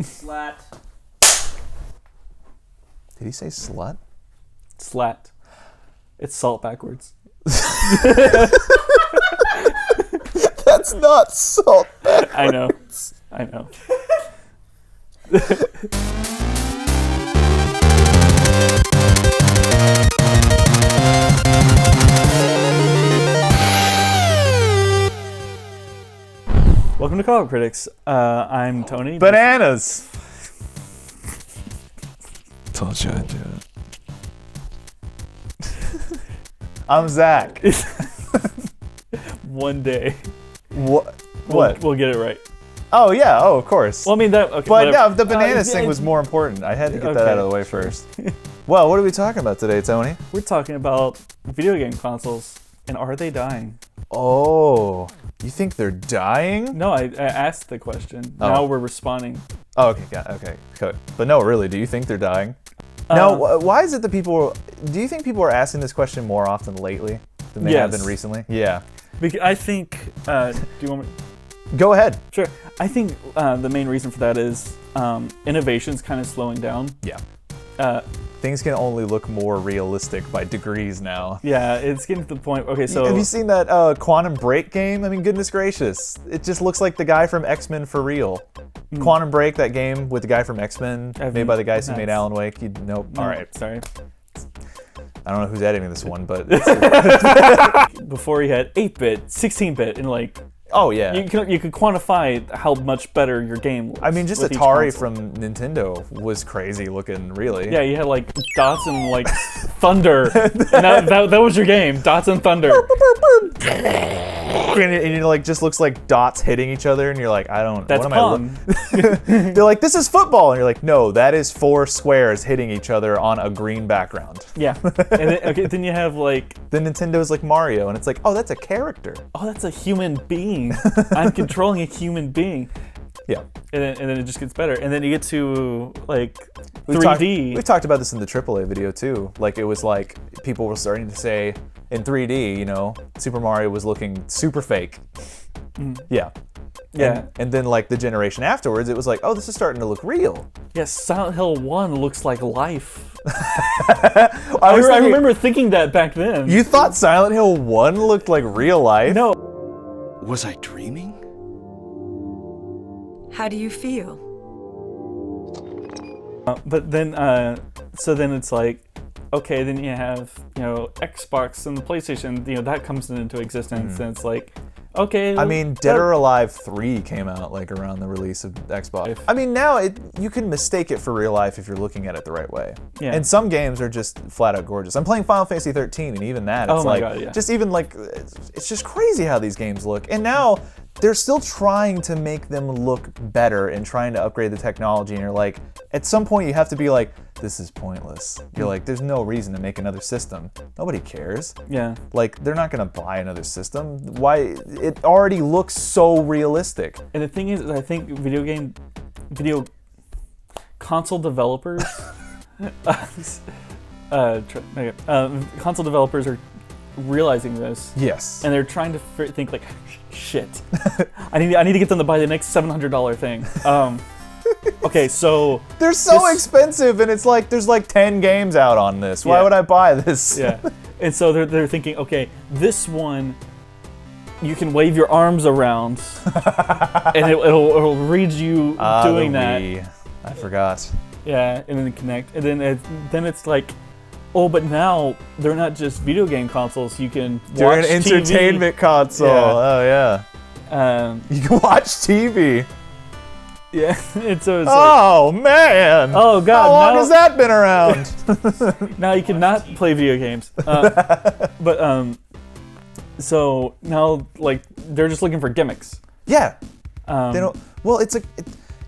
Slat. Did he say slut? Slat. It's salt backwards. That's not salt backwards. I know. Welcome to Comic Critics. I'm Tony. Bananas. Told you I'd do it. I'm Zach. One day. What? What? We'll get it right. Oh yeah. Oh, of course. Well, I mean that. Okay, but whatever. no, the bananas thing was more important. I had to get that Okay. out of the way first. Well, what are we talking about today, Tony? We're talking about video game consoles, and are they dying? Oh, you think they're dying? No, I asked the question. Oh. Now we're responding. Oh, okay, okay, good. But no, really, do you think they're dying? No, why is it that people? Do you think people are asking this question more often lately than they have been recently? Yeah. Because I think. Do you want me? Go ahead. Sure. I think the main reason for that is innovation's kind of slowing down. Yeah. Things can only look more realistic by degrees now. Yeah, it's getting to the point. Okay, so have you seen that Quantum Break game? I mean, goodness gracious, it just looks like the guy from X-Men for real. Quantum Break, that game with the guy from X-Men, made by the guys who made Alan Wake. Nope. No, All right. Sorry. I don't know who's editing this one, but Before he had 8-bit, 16-bit, and like. Oh yeah. You could quantify how much better your game looks. I mean, just Atari from Nintendo was crazy looking, really. Yeah, you had like dots and like thunder, and that was your game, dots and thunder. And it like just looks like dots hitting each other, and you're like, I don't. That's what Pong. They're like, this is football, and you're like, no, that is 4 squares hitting each other on a green background. Yeah, and then you have like. Then Nintendo's like Mario, and it's like, oh, that's a character. Oh, that's a human being. I'm controlling a human being. Yeah. And then it just gets better. And then you get to like 3D. 3D. We've talked about this in the AAA video too. Like it was like people were starting to say in 3D, you know, Super Mario was looking super fake. Yeah. Yeah. And then like the generation afterwards, it was like, oh, this is starting to look real. Yes, Silent Hill 1 looks like life. I remember thinking that back then. You thought Silent Hill 1 looked like real life? No. Was I dreaming? How do you feel? But then, so then it's like, okay, then you have, you know, Xbox and the PlayStation, you know, that comes into existence, and it's like, okay. I mean, Dead or Alive 3 came out like around the release of Xbox. I mean, now you can mistake it for real life if you're looking at it the right way. Yeah. And some games are just flat out gorgeous. I'm playing Final Fantasy 13, and even that, it's like, God, yeah. just even like, it's just crazy how these games look. And now they're still trying to make them look better and trying to upgrade the technology. And you're like, at some point you have to be like, this is pointless. You're like, there's no reason to make another system. Nobody cares. Yeah. Like, they're not gonna buy another system. Why? It already looks so realistic. And the thing is, I think video console developers, console developers are realizing this. Yes. And they're trying to think like, shit, I need to get them to buy the next $700 thing. Okay, so they're so expensive, and it's like there's like 10 games out on this. Why would I buy this? Yeah. And so they're thinking, okay, this one you can wave your arms around, and it'll read you doing that. Wii. I forgot. Yeah, and then connect, and then it's like, oh, but now they're not just video game consoles. You can They're watch an entertainment TV. console. Yeah. Oh yeah. You can watch TV. Yeah, and so it's Oh man! Oh god! How long has that been around? Now you cannot play video games. But so now like they're just looking for gimmicks. Yeah. They don't. Well, it's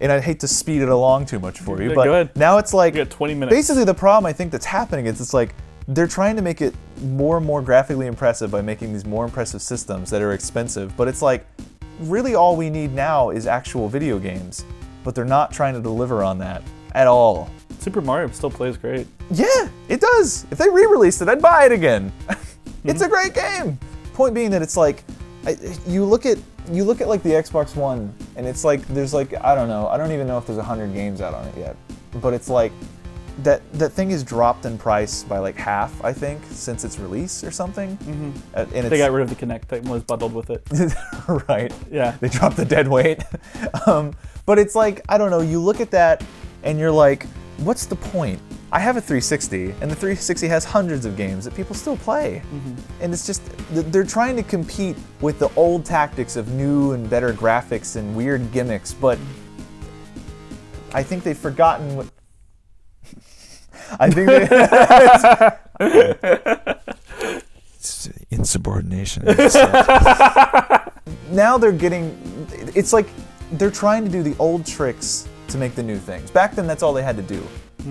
and I hate to speed it along too much for you, but go ahead. Now it's like You got 20 minutes. Basically, the problem I think that's happening is it's like they're trying to make it more and more graphically impressive by making these more impressive systems that are expensive, but it's like really all we need now is actual video games, but they're not trying to deliver on that at all. Super Mario still plays great. Yeah, it does. If they re-released it, I'd buy it again. It's a great game. Point being that it's like, you look at you look at like the Xbox One, and it's like there's like I don't even know if there's 100 games out on it yet, but it's like that thing is dropped in price by like half, I think, since its release or something. Mm-hmm. And They got rid of the Kinect that was bundled with it. right. Yeah. They dropped the dead weight. But it's like, I don't know, you look at that and you're like, what's the point? I have a 360, and the 360 has hundreds of games that people still play. Mm-hmm. And it's just, they're trying to compete with the old tactics of new and better graphics and weird gimmicks, but I think they've forgotten what... I think It's insubordination. now they're getting, it's like they're trying to do the old tricks to make the new things. Back then, that's all they had to do.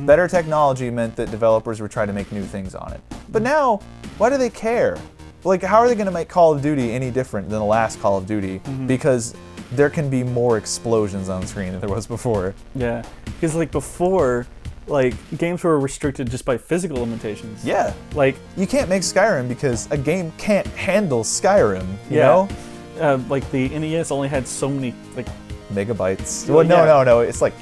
Better technology meant that developers were trying to make new things on it. But now, why do they care? Like, how are they going to make Call of Duty any different than the last Call of Duty? Because there can be more explosions on screen than there was before. Yeah, because like before, like games were restricted just by physical limitations. Yeah. Like You can't make Skyrim because a game can't handle Skyrim, you know? like the NES only had so many like. Megabytes. Well, Well, no, it's like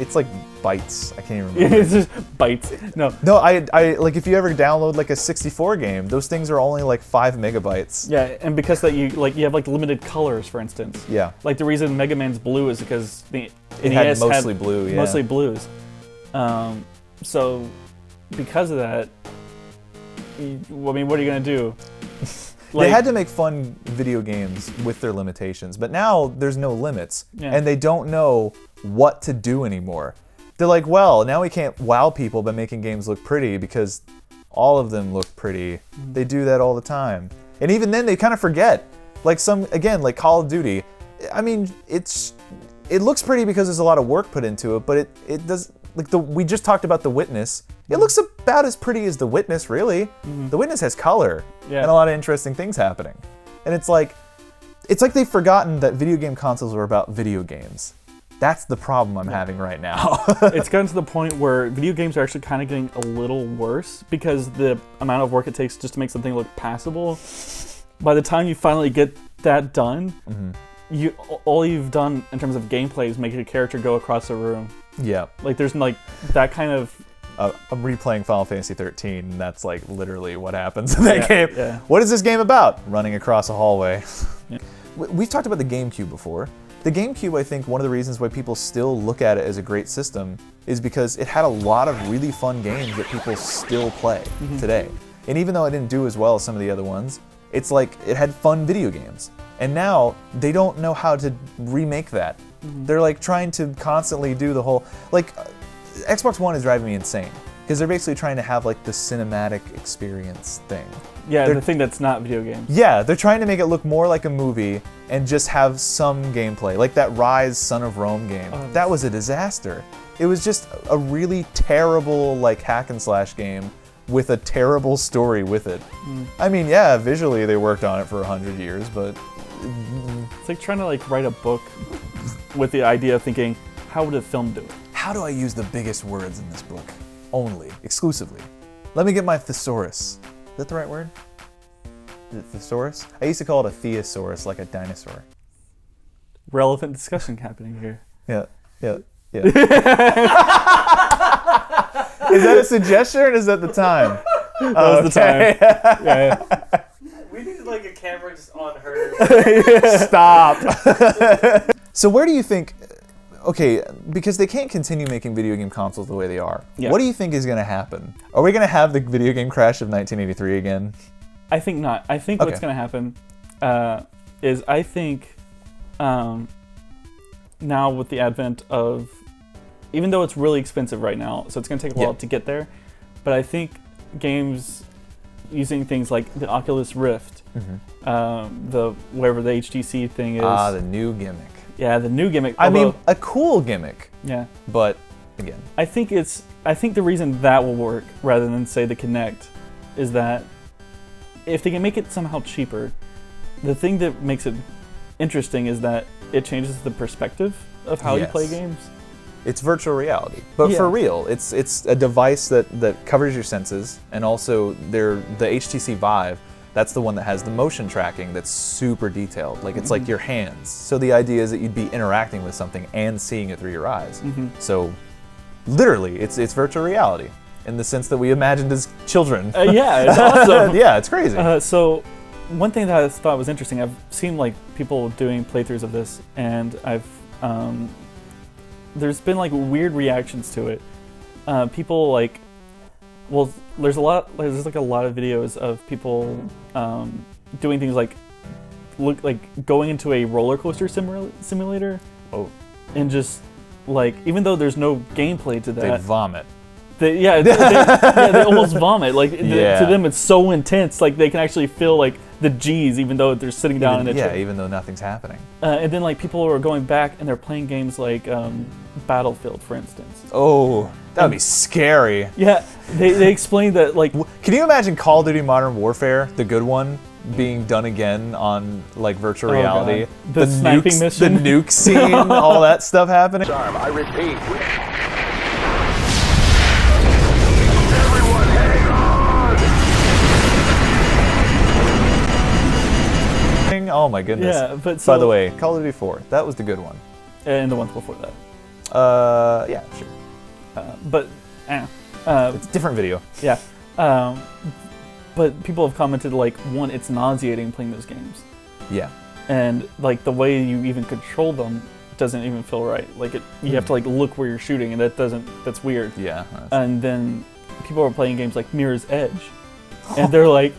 it's like bytes. I can't even remember. It's just bytes. No. No, I like if you ever download like a 64 game, those things are only like 5 megabytes. Yeah, and because that you have like limited colors, for instance. Yeah. Like the reason Mega Man's blue is because the It NES had mostly blue, yeah. Mostly blues. So because of that, I mean, what are you gonna do? They had to make fun video games with their limitations, but now there's no limits, Yeah. and they don't know what to do anymore. They're like, well, now we can't wow people by making games look pretty because all of them look pretty. They do that all the time. And even then, they kind of forget. Like like Call of Duty, I mean, it looks pretty because there's a lot of work put into it, but it does, like we just talked about The Witness. It looks about as pretty as The Witness, really. The Witness has color and a lot of interesting things happening. And it's like they've forgotten that video game consoles were about video games. That's the problem I'm having right now. It's gotten to the point where video games are actually kind of getting a little worse because the amount of work it takes just to make something look passable. By the time you finally get that done, all you've done in terms of gameplay is make a character go across a room. Yeah. Like there's like that kind of. I'm replaying Final Fantasy 13, and that's like literally what happens in that game. Yeah. What is this game about? Running across a hallway. Yeah. We've talked about the GameCube before. The GameCube, I think one of the reasons why people still look at it as a great system is because it had a lot of really fun games that people still play today. And even though it didn't do as well as some of the other ones, it's like it had fun video games. And now they don't know how to remake that. They're like trying to constantly do the whole, like, Xbox One is driving me insane because they're basically trying to have like the cinematic experience thing. Yeah, the thing that's not video games. Yeah, they're trying to make it look more like a movie and just have some gameplay, like that Rise Son of Rome game. That was a disaster. It was just a really terrible like hack and slash game with a terrible story with it. I mean, yeah, visually they worked on it for 100 years, but It's like trying to like write a book with the idea of thinking, how would a film do it? how do I use the biggest words in this book? Only, exclusively. Let me get my thesaurus. Is that the right word? Is it thesaurus? I used to call it a theosaurus, like a dinosaur. Relevant discussion happening here. Yeah. Is that a suggestion or is that the time? That was the time. Yeah. We need like a camera just on her. Stop. So where do you think, okay, because they can't continue making video game consoles the way they are. Yeah. What do you think is going to happen? Are we going to have the video game crash of 1983 again? I think not. I think what's going to happen is I think now with the advent of, even though it's really expensive right now, so it's going to take a while to get there, but I think games using things like the Oculus Rift, the whatever the HTC thing is. The new gimmick. Yeah, the new gimmick. I mean, a cool gimmick. Yeah. But again, I think the reason that will work rather than say the Kinect is that if they can make it somehow cheaper, the thing that makes it interesting is that it changes the perspective of how you play games. It's virtual reality, but for real. It's a device that covers your senses, and also the HTC Vive That's the one that has the motion tracking that's super detailed. Like it's like your hands. So the idea is that you'd be interacting with something and seeing it through your eyes. So literally, it's virtual reality in the sense that we imagined as children. Yeah, it's awesome. Yeah, it's crazy. So one thing that I thought was interesting, I've seen like people doing playthroughs of this, and I've there's been like weird reactions to it. People like, well, there's like a lot of videos of people doing things like going into a roller coaster simulator. Oh. And just like, even though there's no gameplay to that, They vomit. they almost vomit. Like to them, it's so intense. Like they can actually feel like the G's, even though they're sitting down in a chair. Even though nothing's happening. And then like people are going back and they're playing games like Battlefield, for instance. Oh, that would be scary. Yeah, they explained that like. Can you imagine Call of Duty Modern Warfare, the good one, being done again on like virtual reality? God. The sniping mission, the nuke scene, all that stuff happening. I repeat. Oh my goodness. Yeah, but by the way, Call of Duty 4, that was the good one. And the ones before that. Yeah, sure. But it's a different video. Yeah. But people have commented like, one, it's nauseating playing those games. Yeah. And like the way you even control them doesn't even feel right. Like you have to like look where you're shooting, and that's weird. Yeah. And then people are playing games like Mirror's Edge, and they're like,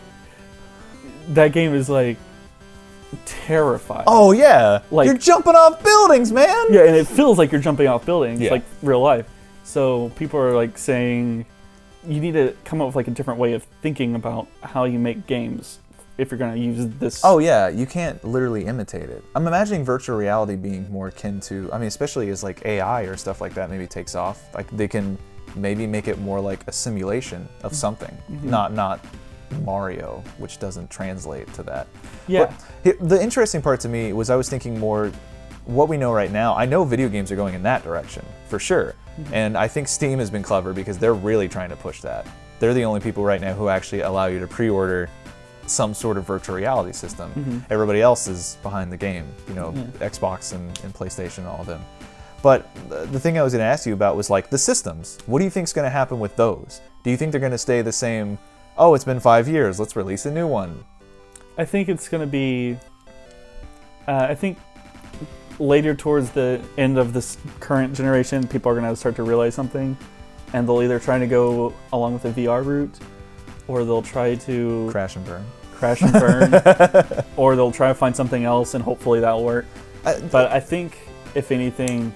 that game is like terrifying. Oh yeah, like you're jumping off buildings, man. Yeah, and it feels like you're jumping off buildings, yeah. like real life. So people are like saying, you need to come up with like a different way of thinking about how you make games if you're going to use this. Oh yeah, you can't literally imitate it. I'm imagining virtual reality being more akin to, I mean, especially as like AI or stuff like that maybe takes off. Like they can maybe make it more like a simulation of something, not Mario, which doesn't translate to that. Yeah. But the interesting part to me was I was thinking more what we know right now. I know video games are going in that direction for sure. And I think Steam has been clever because they're really trying to push that. They're the only people right now who actually allow you to pre-order some sort of virtual reality system. Everybody else is behind the game, you know, Xbox and PlayStation, all of them. But the thing I was going to ask you about was like the systems. What do you think is going to happen with those? Do you think they're going to stay the same? Oh, it's been 5 years, let's release a new one. I think it's going to be, I think later towards the end of this current generation, people are going to start to realize something, and they'll either try to go along with the VR route, or they'll try to crash and burn, or they'll try to find something else, and hopefully that'll work. But I think, if anything,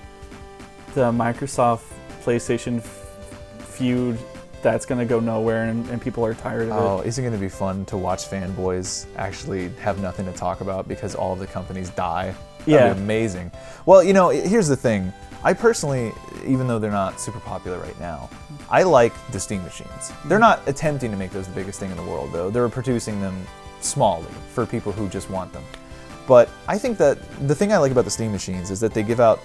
the Microsoft PlayStation feud, that's going to go nowhere, and people are tired of it. Oh, is it going to be fun to watch fanboys actually have nothing to talk about because all of the companies die? That'd be amazing. Well, you know, here's the thing. I personally, even though they're not super popular right now, I like the Steam machines. They're not attempting to make those the biggest thing in the world, though. They're producing them smallly for people who just want them. But I think that the thing I like about the Steam machines is that they give out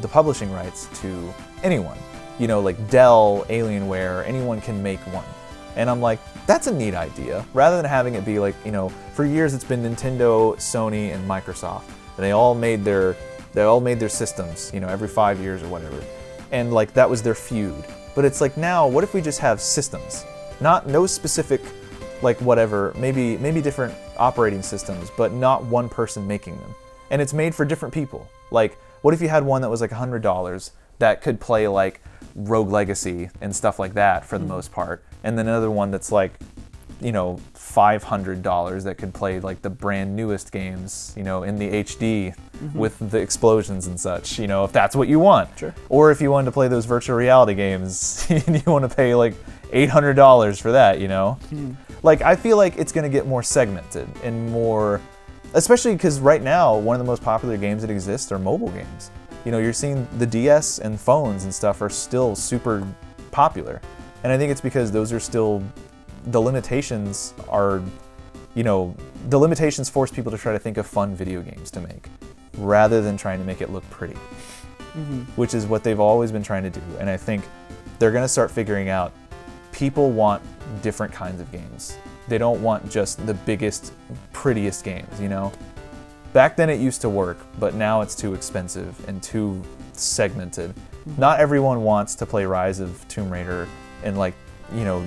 the publishing rights to anyone. You know, like Dell, Alienware, anyone can make one. And I'm like, that's a neat idea. Rather than having it be like, you know, for years it's been Nintendo, Sony, and Microsoft. And they all made their systems, you know, every 5 years or whatever. And like that was their feud. But it's like now, what if we just have systems? No specific, like whatever, maybe different operating systems, but not one person making them. And it's made for different people. Like, what if you had one that was like $100 that could play like Rogue Legacy and stuff like that for the most part, and then another one that's like, you know, $500 that could play like the brand newest games, you know, in the HD with the explosions and such, you know, if that's what you want. Sure. Or if you wanted to play those virtual reality games and you want to pay like $800 for that, you know? Like, I feel like it's going to get more segmented and more, especially because right now, one of the most popular games that exist are mobile games. You know, you're seeing the DS and phones and stuff are still super popular. And I think it's because those are still, the limitations are, you know, the limitations force people to try to think of fun video games to make, rather than trying to make it look pretty, which is what they've always been trying to do. And I think they're going to start figuring out people want different kinds of games. They don't want just the biggest, prettiest games, you know? Back then it used to work, but now it's too expensive and too segmented. Not everyone wants to play Rise of Tomb Raider in like, you know,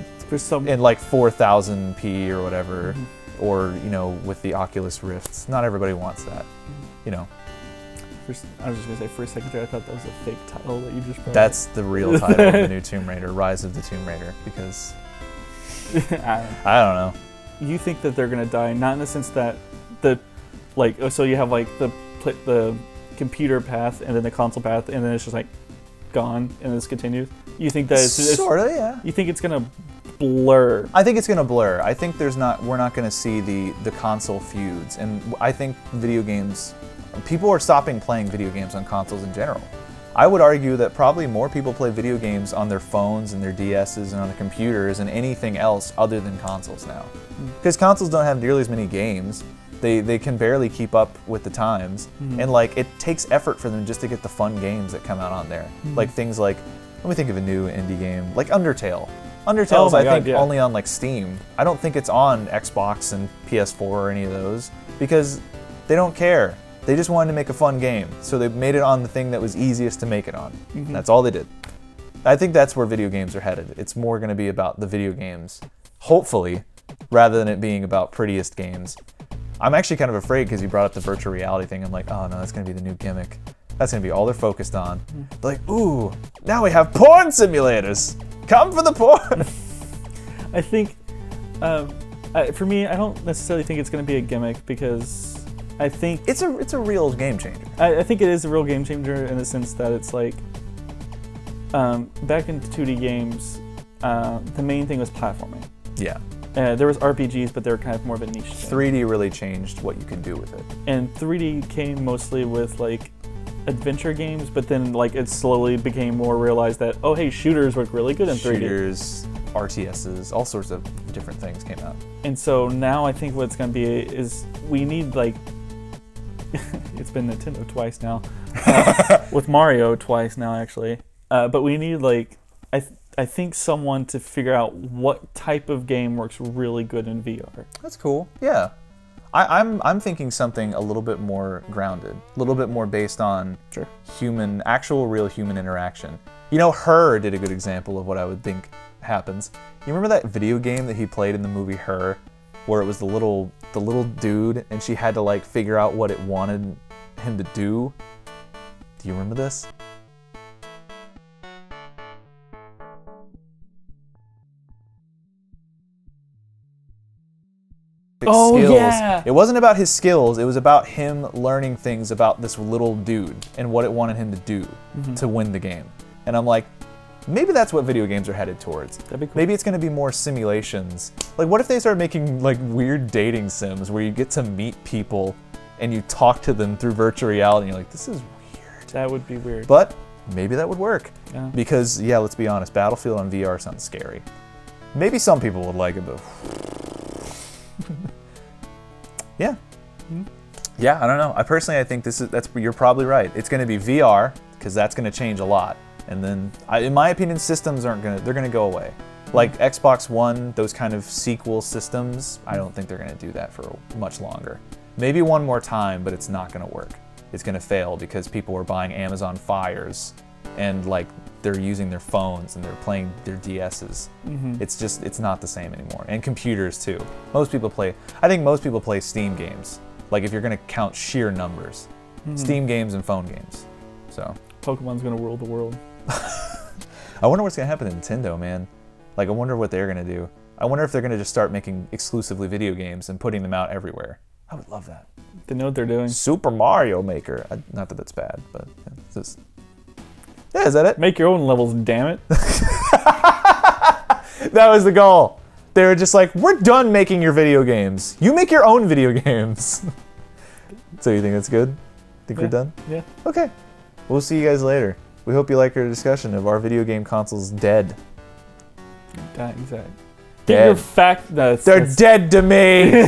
in like 4000p or whatever, or, you know, with the Oculus Rifts. Not everybody wants that, you know. I was just gonna say, for a second there, I thought that was a fake title that you just brought. That's the real title of the new Tomb Raider, Rise of the Tomb Raider, because I don't know. You think that they're gonna die, not in the sense that so you have like the computer path and then the console path, and then it's just like gone and this continues. You think that it's sort of, yeah. You think it's gonna blur? I think it's gonna blur. I think we're not gonna see the console feuds, and I think video games. People are stopping playing video games on consoles in general. I would argue that probably more people play video games on their phones and their DSs and on their computers and anything else other than consoles now. Because consoles don't have nearly as many games. They can barely keep up with the times. And like it takes effort for them just to get the fun games that come out on there. Like things like, let me think of a new indie game, like Undertale. Undertale's only on like Steam. I don't think it's on Xbox and PS4 or any of those because they don't care. They just wanted to make a fun game, so they made it on the thing that was easiest to make it on. That's all they did. I think that's where video games are headed. It's more going to be about the video games, hopefully, rather than it being about prettiest games. I'm actually kind of afraid because you brought up the virtual reality thing. I'm like, oh no, that's going to be the new gimmick. That's going to be all they're focused on. They're like, ooh, now we have porn simulators. Come for the porn. I think, for me, I don't necessarily think it's going to be a gimmick because I think it's a real game changer. I think it is a real game changer in the sense that it's like back in 2D games, the main thing was platforming. Yeah. There was RPGs, but they were kind of more of a niche thing. 3D really changed what you could do with it. And 3D came mostly with like adventure games, but then like it slowly became more realized that, oh hey, shooters work really good in 3D. Shooters, RTSs, all sorts of different things came out. And so now I think what it's going to be is we need like, it's been Nintendo twice now, with Mario twice now actually, but we need like, I think someone to figure out what type of game works really good in VR. That's cool. Yeah. I'm thinking something a little bit more grounded, a little bit more based on actual real human interaction. You know, Her did a good example of what I would think happens. You remember that video game that he played in the movie Her, where it was the little dude and she had to like figure out what it wanted him to do? Do you remember this? Skills. Yeah. It wasn't about his skills, it was about him learning things about this little dude and what it wanted him to do to win the game. And I'm like, maybe that's what video games are headed towards. That'd be cool. Maybe it's going to be more simulations. Like, what if they start making like weird dating sims where you get to meet people and you talk to them through virtual reality and you're like, this is weird. That would be weird. But maybe that would work. Yeah. Because, yeah, let's be honest, Battlefield on VR sounds scary. Maybe some people would like it, but... yeah. Yeah, I don't know. I think you're probably right. It's going to be VR because that's going to change a lot. And then, in my opinion, systems they're going to go away. Like Xbox One, those kind of sequel systems, I don't think they're going to do that for much longer. Maybe one more time, but it's not going to work. It's going to fail because people are buying Amazon Fires and like they're using their phones and they're playing their DSs. It's not the same anymore. And computers too. I think most people play Steam games. Like if you're going to count sheer numbers. Steam games and phone games. So Pokemon's going to rule the world. I wonder what's going to happen to Nintendo, man. Like I wonder what they're going to do. I wonder if they're going to just start making exclusively video games and putting them out everywhere. I would love that. They know what they're doing. Super Mario Maker. Not that that's bad, but it's just... Yeah, is that it? Make your own levels, damn it. That was the goal. They were just like, we're done making your video games. You make your own video games. So you think that's good? Think we're done? Yeah. Okay. We'll see you guys later. We hope you like our discussion of our video game consoles dead. Exactly. Dead. Your fact. They're dead to me.